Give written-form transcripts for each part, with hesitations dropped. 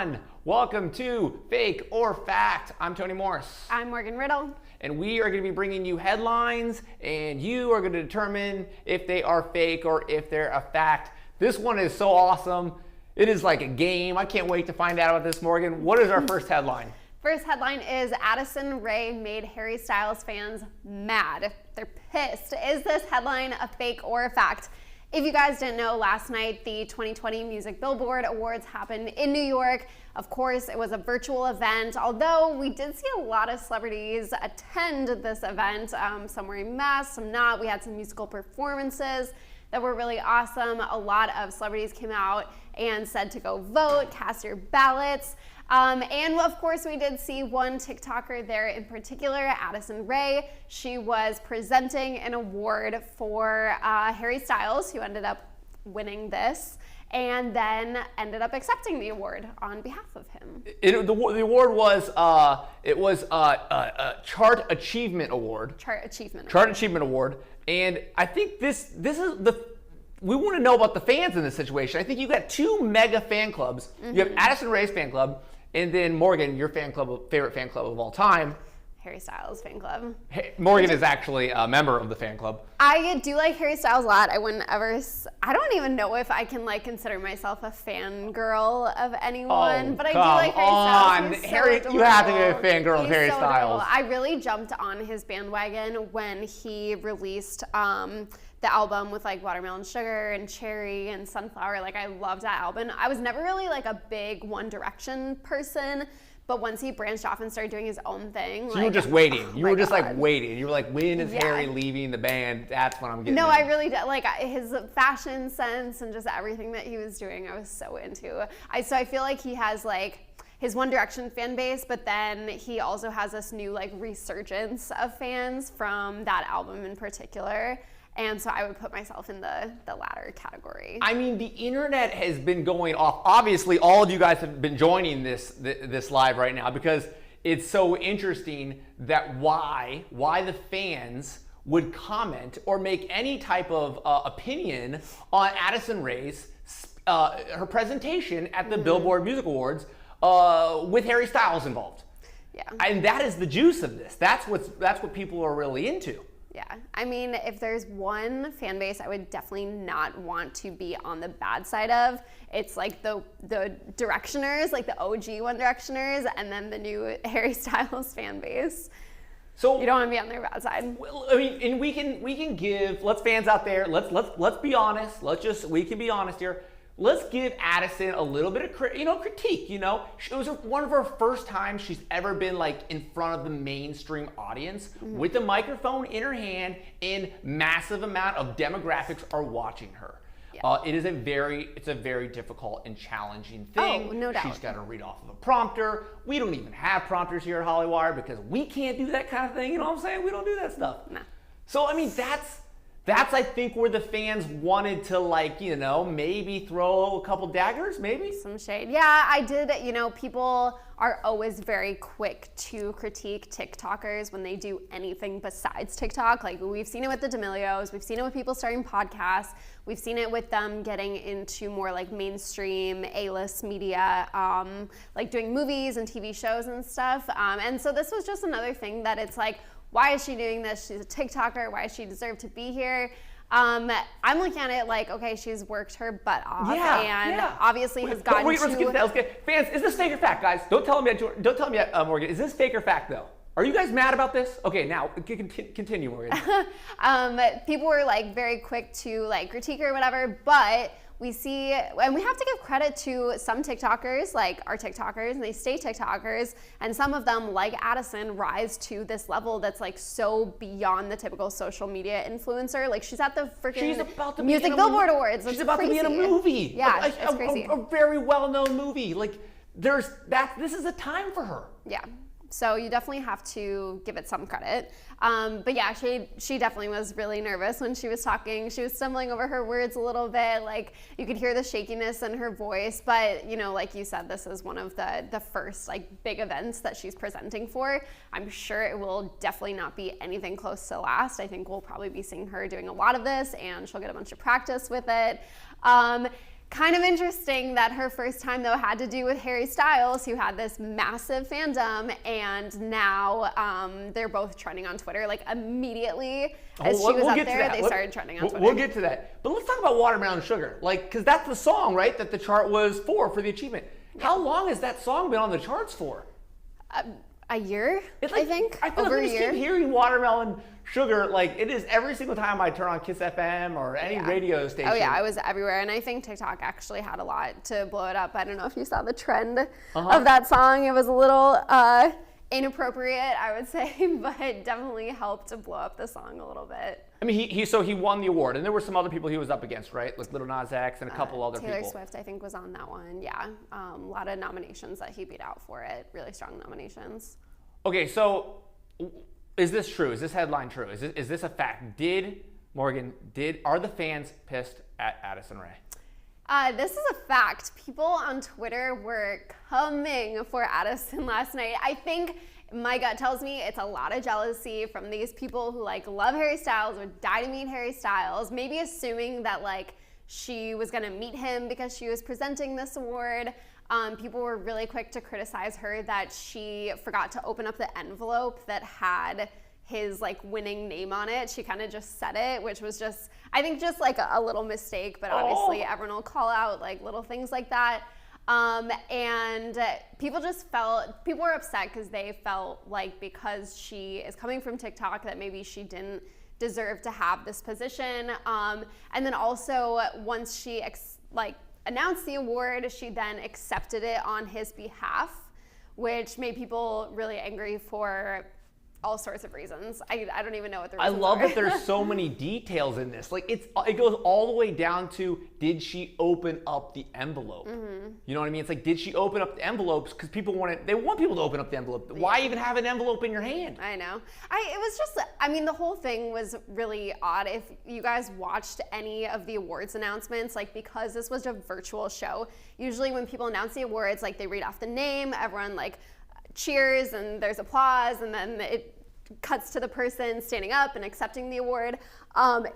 everyone. Welcome to Fake or Fact. I'm Tony Morris. I'm Morgan Riddle. And we are going to be bringing you headlines, and you are going to determine if they are fake or if they're a fact. This one is so awesome. It is like a game. I can't wait to find out about this, Morgan. What is our first headline? First headline is Addison Rae made Harry Styles fans mad. They're pissed. Is this headline a fake or a fact? If you guys didn't know, last night the 2020 Music Billboard Awards happened in New York. Of course, it was a virtual event, although we did see a lot of celebrities attend this event. Some wearing masks, some not. We had some musical performances that were really awesome. A lot of celebrities came out and said to go vote, cast your ballots. And of course, we did see one TikToker there in particular, Addison Rae. She was presenting an award for Harry Styles, who ended up winning this, and then ended up accepting the award on behalf of him. The award was a Chart Achievement Award. Chart Achievement Award. And I think this is we want to know about the fans in this situation. I think you've got two mega fan clubs. Mm-hmm. You have Addison Rae's fan club, and then Morgan, your favorite fan club of all time. Harry Styles fan club. Morgan is actually a member of the fan club. I do like Harry Styles a lot. I don't even know if I can consider myself a fangirl of anyone, but I do like Harry Styles. He's Harry, so you have to be a fangirl of Harry so Styles. Adorable. I really jumped on his bandwagon when he released the album with Watermelon Sugar and Cherry and Sunflower. I loved that album. I was never really a big One Direction person, but once he branched off and started doing his own thing, so you were just waiting. You were just waiting. You were like, when is Harry leaving the band? That's when I'm getting. No, I really did. His fashion sense and just everything that he was doing, I was so into. So I feel like he has his One Direction fan base, but then he also has this new resurgence of fans from that album in particular. And so I would put myself in the latter category. I mean, the internet has been going off. Obviously, all of you guys have been joining this live right now because it's so interesting that why the fans would comment or make any type of opinion on Addison Rae's her presentation at the Billboard Music Awards with Harry Styles involved. Yeah. And that is the juice of this. That's what people are really into. Yeah, I mean, if there's one fan base I would definitely not want to be on the bad side of, it's the Directioners, the OG One Directioners, and then the new Harry Styles fan base. So you don't want to be on their bad side. Well, I mean, and we can give, let's fans out there, let's be honest. We can be honest here. Let's give Addison a little bit of critique. It was one of her first times she's ever been in front of the mainstream audience with a microphone in her hand, and massive amount of demographics are watching her. Yeah. It's a very difficult and challenging thing. Oh, no doubt. She's got to read off of a prompter. We don't even have prompters here at Hollywire because we can't do that kind of thing. You know what I'm saying? We don't do that stuff. No. So I mean, that's I think where the fans wanted to maybe throw a couple daggers, maybe some shade. Yeah, I did. People are always very quick to critique TikTokers when they do anything besides TikTok. We've seen it with the D'Amelios, we've seen it with people starting podcasts, we've seen it with them getting into more mainstream A-list media, doing movies and TV shows and stuff. And so this was just another thing that it's why is she doing this? She's a TikToker. Why does she deserve to be here? I'm looking at it okay, she's worked her butt off, obviously has gotten let's get fans. Is this fake or fact, guys? Don't tell me yet, Morgan. Is this fake or fact though? Are you guys mad about this? Okay, now continue, Morgan. People were very quick to critique her or whatever, but we see, and we have to give credit to some TikTokers, our TikTokers, and they stay TikTokers, and some of them, like Addison, rise to this level that's so beyond the typical social memedia influencer. She's at the freaking Music Billboard Awards. She's about to be in a movie. Yeah, it's crazy. A very well-known movie. This is a time for her. Yeah. So you definitely have to give it some credit. But yeah, she definitely was really nervous when she was talking. She was stumbling over her words a little bit. You could hear the shakiness in her voice. But like you said, this is one of the first big events that she's presenting for. I'm sure it will definitely not be anything close to last. I think we'll probably be seeing her doing a lot of this, and she'll get a bunch of practice with it. Kind of interesting that her first time, though, had to do with Harry Styles, who had this massive fandom, and now they're both trending on Twitter. Like, immediately as she was up there, they started trending on Twitter. We'll get to that. But let's talk about Watermelon Sugar. Like, because that's the song, right, that the chart was for the achievement. Yeah. How long has that song been on the charts for? A year, like, I think. I feel over like a we just year. keep hearing Watermelon Sugar. Like, it is every single time I turn on Kiss FM or any radio station. Oh yeah, it was everywhere. And I think TikTok actually had a lot to blow it up. I don't know if you saw the trend of that song. It was a little inappropriate, I would say, but it definitely helped to blow up the song a little bit. I mean, he won the award, and there were some other people he was up against, right? Like Lil Nas X and a couple other people. Taylor Swift, I think, was on that one. Yeah, a lot of nominations that he beat out for it. Really strong nominations. Okay, so is this true? Is this headline true? Is this a fact? Are the fans pissed at Addison Rae? This is a fact. People on Twitter were coming for Addison last night. I think my gut tells me it's a lot of jealousy from these people who like love Harry Styles or die to meet Harry Styles, maybe assuming that like she was gonna meet him because she was presenting this award. People were really quick to criticize her that she forgot to open up the envelope that had his like winning name on it. She kind of just said it, which was just, I think just like a little mistake, but obviously everyone will call out like little things like that. And people were upset because they felt like because she is coming from TikTok that maybe she didn't deserve to have this position. And then also once she announced the award, she then accepted it on his behalf, which made people really angry for all sorts of reasons. I don't even know what the reasons are. I love that there's so many details in this. Like it goes all the way down to, did she open up the envelope? You know what I mean? It's like, did she open up the envelopes? Because they want people to open up the envelope. Why even have an envelope in your hand? I know. The whole thing was really odd. If you guys watched any of the awards announcements, like because this was a virtual show, usually when people announce the awards, like they read off the name, everyone like cheers and there's applause, and then it cuts to the person standing up and accepting the award.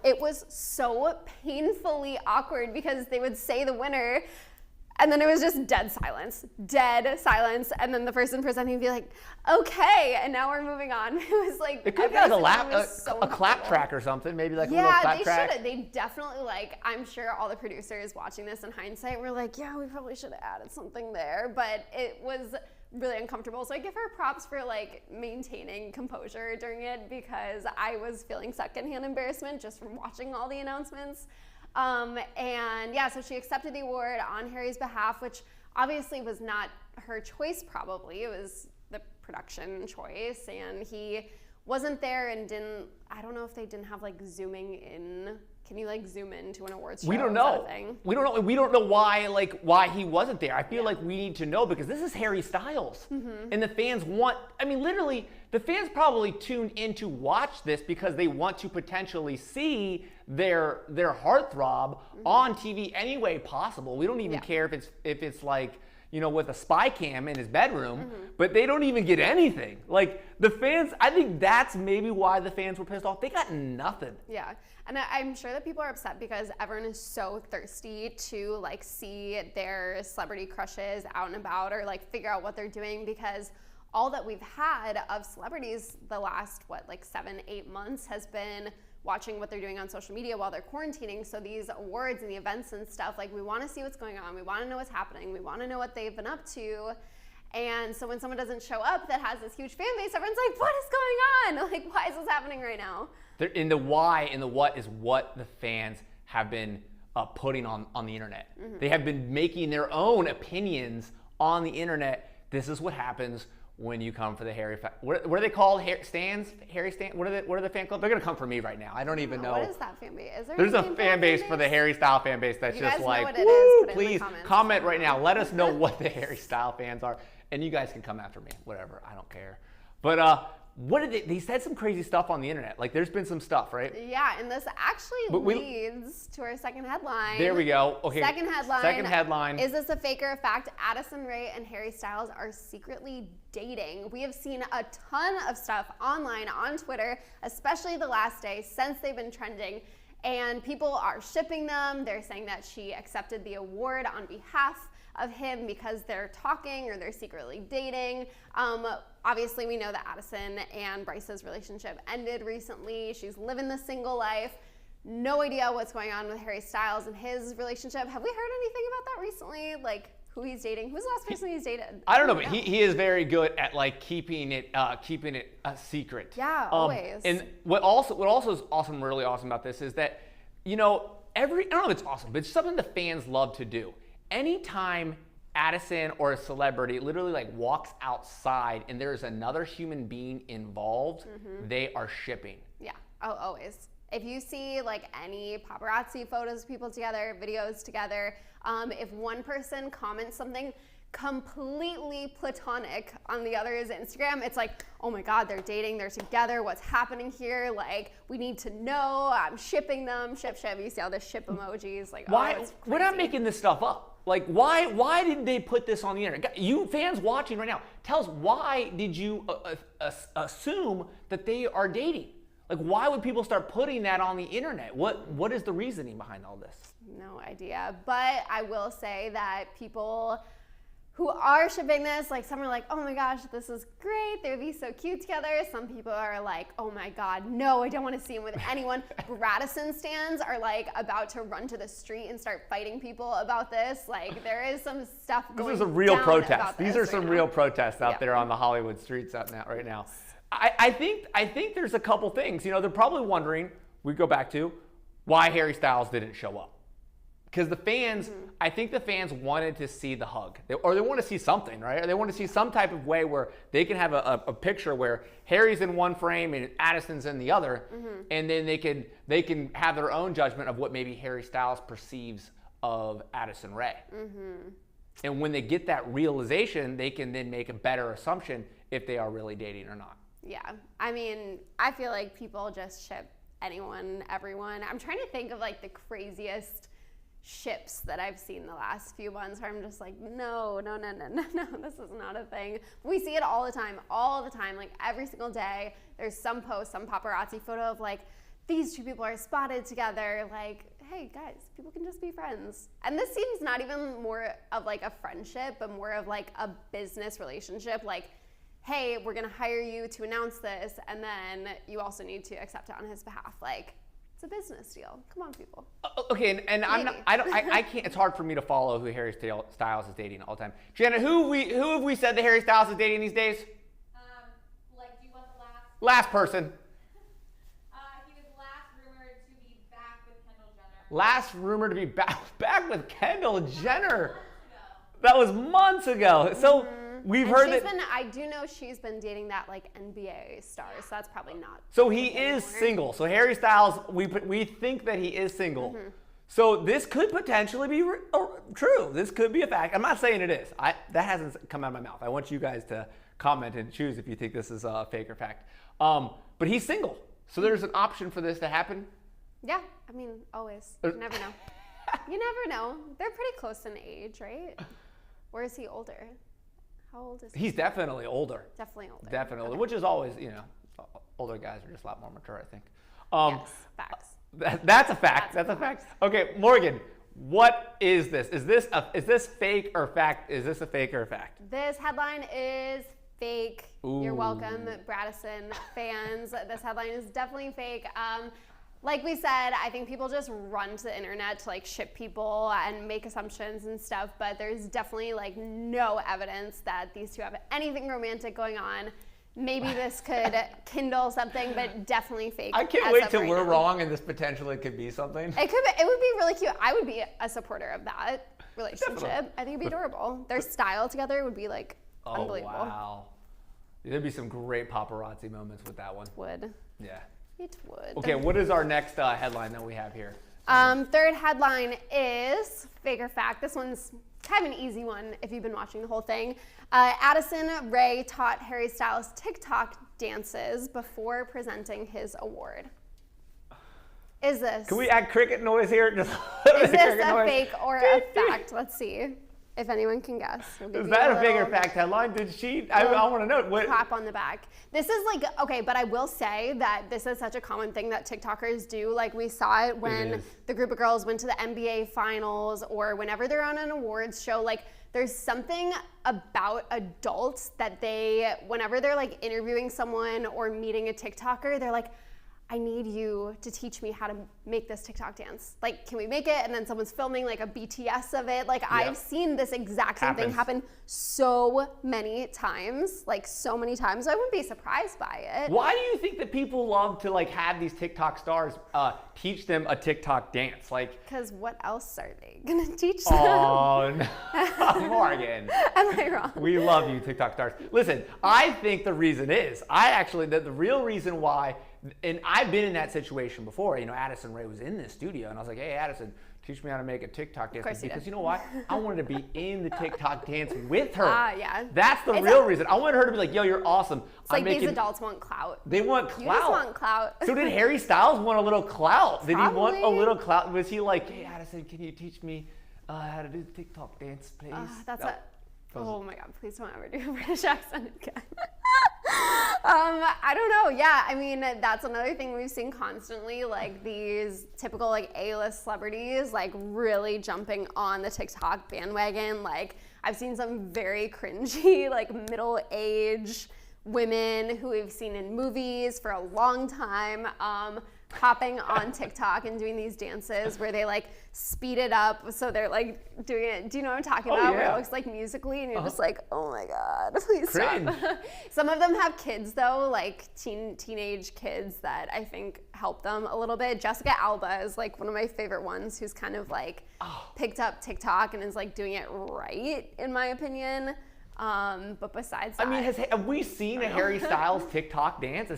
It was so painfully awkward because they would say the winner and then it was just dead silence, and then the person presenting would be like, okay, and now we're moving on. It was like, it could be like a clap track or something, maybe like a little clap track. Yeah, they definitely I'm sure all the producers watching this in hindsight were like, yeah, we probably should have added something there, but it was really uncomfortable. So I give her props for maintaining composure during it, because I was feeling secondhand embarrassment just from watching all the announcements. So she accepted the award on Harry's behalf, which obviously was not her choice probably. It was the production choice, and he wasn't there and I don't know if they didn't have zooming in. Can you zoom into an awards show? We don't know. We don't know why he wasn't there. I feel like we need to know, because this is Harry Styles. And the fans literally, the fans probably tuned in to watch this because they want to potentially see their heartthrob on TV any way possible. We don't even care if it's with a spy cam in his bedroom, but they don't even get anything. The fans, I think that's maybe why the fans were pissed off. They got nothing. Yeah, and I'm sure that people are upset because everyone is so thirsty to see their celebrity crushes out and about, or figure out what they're doing, because all that we've had of celebrities the last 7-8 months has been watching what they're doing on social media while they're quarantining. So these awards and the events and stuff, we want to see what's going on. We want to know what's happening. We want to know what they've been up to. And so when someone doesn't show up that has this huge fan base, everyone's like, what is going on? Why is this happening right now? In the why and the what is what the fans have been putting on the internet. They have been making their own opinions on the internet. This is what happens when you come for the Harry, what are they called? Stands? Harry Stands? What are the fan clubs? They're gonna come for me right now. I don't even know. What is that fan base? There's a fan base for the Harry Style fan base that's just please comment right now. Let us know what the Harry Style fans are, and you guys can come after me. Whatever, I don't care. But what did they said some crazy stuff on the internet. There's been some stuff, right? Yeah, and this actually leads to our second headline. There we go. Okay. Second headline. Is this a fake or a fact? Addison Rae and Harry Styles are secretly dating. We have seen a ton of stuff online on Twitter, especially the last day since they've been trending. and people are shipping them. They're saying that she accepted the award on behalf of him because they're talking or they're secretly dating. Obviously, we know that Addison and Bryce's relationship ended recently. She's living the single life. No idea what's going on with Harry Styles and his relationship. Have we heard anything about that recently? Like who he's dating? Who's the last person he's dated? I don't know, but he is very good at like keeping it a secret. Yeah, always. And what also is awesome, really awesome about this is that, I don't know if it's awesome, but it's something the fans love to do. Anytime Addison or a celebrity literally like walks outside and there's another human being involved, they are shipping. Yeah, always. If you see like any paparazzi photos of people together, videos together, if one person comments something completely platonic on the other's Instagram, it's like, oh my God, they're dating, they're together, what's happening here? Like, we need to know, I'm shipping them, ship. You see all the ship emojis, like, why? We're not making this stuff up. Like, why did they put this on the internet? You fans watching right now, tell us, why did you assume that they are dating? Like, why would people start putting that on the internet? What is the reasoning behind all this? No idea. But I will say that people who are shipping this, like some are like, oh my gosh, this is great. They would be so cute together. Some people are like, oh my God, no, I don't want to see him with anyone. Addison stans are like about to run to the street and start fighting people about this. Like there is some stuff going on. This is a real protest. These are some real protests out there on the Hollywood streets right now. I think there's a couple things. They're probably wondering, we go back to, why Harry Styles didn't show up. Because the fans, I think the fans wanted to see the hug. They want to see something, right? Or they want to see some type of way where they can have a picture where Harry's in one frame and Addison's in the other, and then they can have their own judgment of what maybe Harry Styles perceives of Addison Rae. And when they get that realization, they can then make a better assumption if they are really dating or not. Yeah, I mean, I feel like people just ship anyone, everyone. I'm trying to think of like the craziest ships that I've seen the last few months where I'm just like, no, this is not a thing. We see it all the time, like every single day. There's some post, some paparazzi photo of like, these two people are spotted together. Like, hey guys, people can just be friends. And this seems not even more of like a friendship, but more of like a business relationship. Like, hey, we're gonna hire you to announce this, and then you also need to accept it on his behalf. Like, it's a business deal. Come on, people. Okay, and I can't. It's hard for me to follow who Harry Styles is dating all the time. Jenna, who have we said that Harry Styles is dating these days? Like, do you want the last person? He was last rumored to be back with Kendall Jenner. Last rumored to be back with Kendall Jenner. That was months ago. So. We've heard that. I do know she's been dating that like NBA star, so that's probably not. So he is single. So Harry Styles, we think that he is single. So this could potentially be true. This could be a fact. I'm not saying it is. That hasn't come out of my mouth. I want you guys to comment and choose if you think this is a fake or fact. But he's single. So there's an option for this to happen. Yeah, I mean, always. You never know. You never know. They're pretty close in age, right? Or is he older? How old is he? He's definitely older. Definitely older. Definitely older, which is always, older guys are just a lot more mature, I think. Yes, facts. That's a fact. That's a fact. Okay, Morgan, what is this? Is this fake or fact? Is this a fake or a fact? This headline is fake. Ooh. You're welcome, Addison fans. This headline is definitely fake. Like we said, I think people just run to the internet to like ship people and make assumptions and stuff, but there's definitely like no evidence that these two have anything romantic going on. Maybe this could kindle something, but definitely fake. I can't wait till we're wrong and this potentially could be something. It would be really cute. I would be a supporter of that relationship. Definitely. I think it'd be adorable. Their style together would be like unbelievable. Wow. There'd be some great paparazzi moments with that one. Would. Yeah. It would. Okay, what is our next headline that we have here? Third headline is fake or fact. This one's kind of an easy one if you've been watching the whole thing. Addison Rae taught Harry Styles TikTok dances before presenting his award. Is this? Can we add cricket noise here? Is this a fake or a fact? Let's see. If anyone can guess. Is that a fake or fact headline? Did she? I want to know. What? Clap on the back. This is like, okay, but I will say that this is such a common thing that TikTokers do. Like we saw it when the group of girls went to the NBA finals, or whenever they're on an awards show. Like there's something about adults that whenever they're like interviewing someone or meeting a TikToker, they're like, I need you to teach me how to make this TikTok dance. Like, can we make it? And then someone's filming like a BTS of it. Like I've seen this exact same thing happen so many times, like so many times. So I wouldn't be surprised by it. Why do you think that people love to like have these TikTok stars teach them a TikTok dance? Like, because what else are they gonna teach them? Oh, no. Morgan. Am I wrong? We love you, TikTok stars. Listen, I think the reason is, the real reason why, and I've been in that situation before. You know, Addison Rae was in this studio, and I was like, hey, Addison, teach me how to make a TikTok dance. Of course because you know what? I wanted to be in the TikTok dance with her. Yeah. That's the real reason. I wanted her to be like, yo, you're awesome. It's like these adults want clout. They want clout. You just want clout. So did Harry Styles want a little clout? Did he want a Probably. little clout? Was he like, hey, Addison, can you teach me how to do the TikTok dance, please? Oh my God, please don't ever do a British accent again. I don't know. Yeah, I mean, that's another thing we've seen constantly, like these typical like A-list celebrities like really jumping on the TikTok bandwagon. Like I've seen some very cringy like middle-aged women who we've seen in movies for a long time hopping on TikTok and doing these dances where they like speed it up, so they're like doing it. Do you know what I'm talking about? Where it looks like musically, and you're just like, oh my God, please stop. Some of them have kids though, like teenage kids that I think help them a little bit. Jessica Alba is like one of my favorite ones, who's kind of like picked up TikTok and is like doing it right, in my opinion. But besides that, I mean, have we seen a Harry Styles TikTok dance?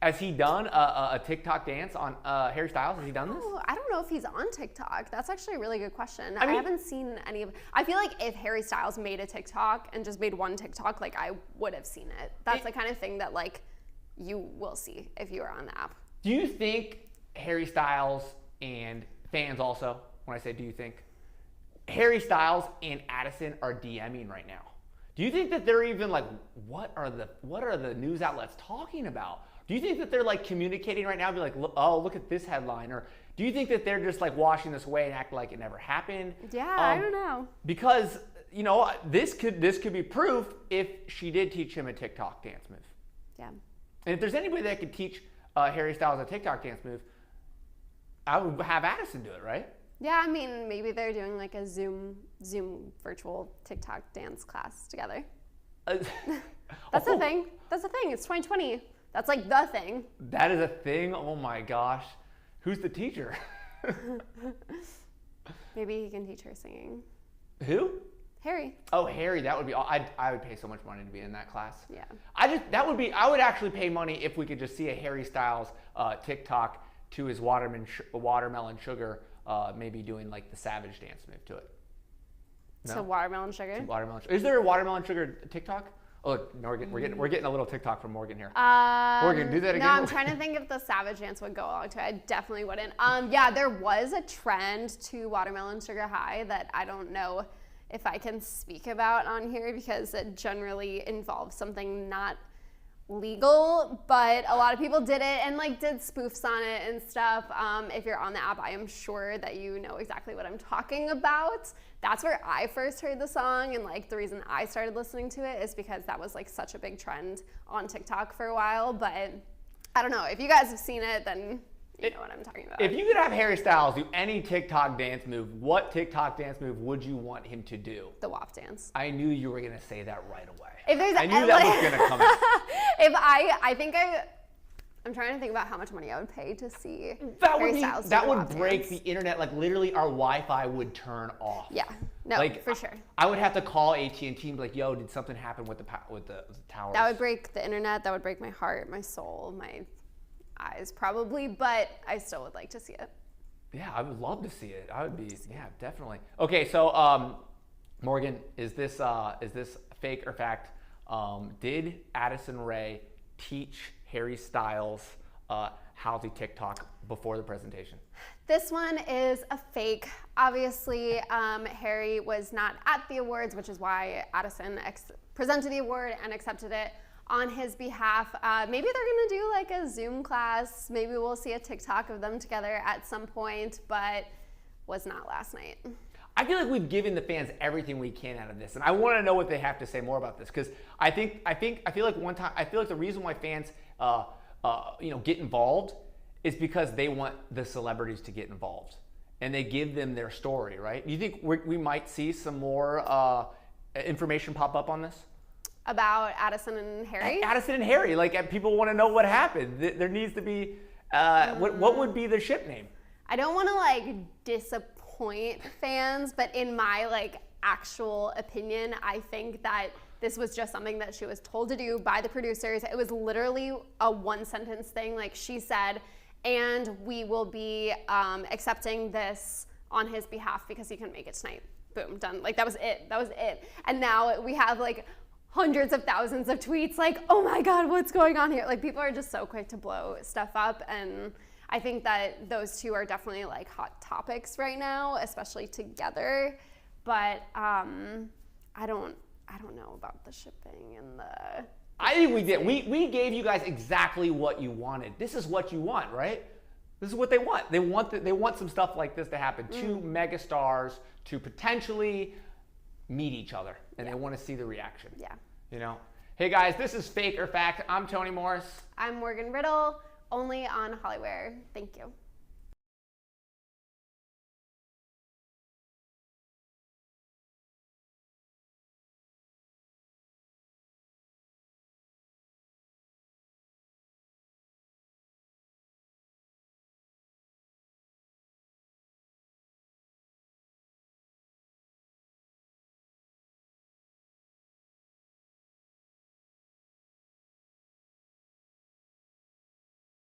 Has he done a TikTok dance on Harry Styles? Has he done this? I don't know if he's on TikTok. That's actually a really good question. I haven't seen any of. I feel like if Harry Styles made a TikTok and just made one TikTok, like I would have seen it. That's the kind of thing that like you will see if you are on the app. Do you think Harry Styles and fans also? When I say do you think, Harry Styles and Addison are DMing right now? Do you think that they're even like, what are the news outlets talking about? Do you think that they're like communicating right now, be like, look at this headline? Or do you think that they're just like washing this away and act like it never happened? Yeah, I don't know. Because, you know, this could be proof if she did teach him a TikTok dance move. Yeah. And if there's anybody that could teach Harry Styles a TikTok dance move, I would have Addison do it, right? Yeah, I mean, maybe they're doing like a Zoom virtual TikTok dance class together. That's the thing. That's the thing. It's 2020. That's like the thing. That is a thing? Oh my gosh. Who's the teacher? Maybe he can teach her singing. Who? Harry. Oh, Harry. That would be. I would pay so much money to be in that class. Yeah. I would actually pay money if we could just see a Harry Styles TikTok to his watermelon sugar. Maybe doing like the Savage dance move to it. No? So watermelon sugar? Watermelon sugar. Is there a watermelon sugar TikTok? Oh, look, Morgan, we're getting a little TikTok from Morgan here. Morgan, do that again. No, I'm trying to think if the Savage dance would go along to it. I definitely wouldn't. Yeah, there was a trend to watermelon sugar high that I don't know if I can speak about on here because it generally involves something not legal, but a lot of people did it and like did spoofs on it and stuff. If you're on the app, I am sure that you know exactly what I'm talking about. That's where I first heard the song, and like the reason I started listening to it is because that was like such a big trend on TikTok for a while. But I don't know, if you guys have seen it, then you know what I'm talking about. If you could have Harry Styles do any TikTok dance move, what TikTok dance move would you want him to do? The WAP dance. I knew you were gonna say that right away. I knew that was gonna come out. I'm trying to think about how much money I would pay to see Harry Styles do that the would WAP break dance. the internet. Like literally, our Wi-Fi would turn off. Yeah, no, like, for sure. I would have to call AT&T and be like, "Yo, did something happen with the towers?" That would break the internet. That would break my heart, my soul, my eyes, probably. But I still would like to see it. Yeah, I would love to see it. I would be, yeah, definitely. Okay, so Morgan, is this fake or fact? Did Addison Rae teach Harry Styles Halsey TikTok before the presentation? This one is a fake. Obviously, Harry was not at the awards, which is why Addison presented the award and accepted it on his behalf. Maybe they're gonna do like a Zoom class. Maybe we'll see a TikTok of them together at some point, but was not last night. I feel like we've given the fans everything we can out of this, and I want to know what they have to say more about this, because I feel like the reason why fans get involved is because they want the celebrities to get involved, and they give them their story, right? You think we might see some more information pop up on this? About Addison and Harry? Addison and Harry, like people want to know what happened. There needs to be, what would be the ship name? I don't want to like disappoint fans, but in my like actual opinion, I think that this was just something that she was told to do by the producers. It was literally a one sentence thing. Like she said, and we will be accepting this on his behalf because he couldn't make it tonight. Boom, done. Like that was it. That was it. And now we have like hundreds of thousands of tweets like, oh my God, what's going on here? Like people are just so quick to blow stuff up, and I think that those two are definitely like hot topics right now, especially together. But I don't know about the shipping and the. I think we did. We gave you guys exactly what you wanted. This is what you want, right? This is what they want. They want some stuff like this to happen. Two mega stars to potentially meet each other, and they want to see the reaction. Yeah. You know. Hey guys, this is Fake or Fact. I'm Tony Morris. I'm Morgan Riddle. Only on Hollywire. Thank you.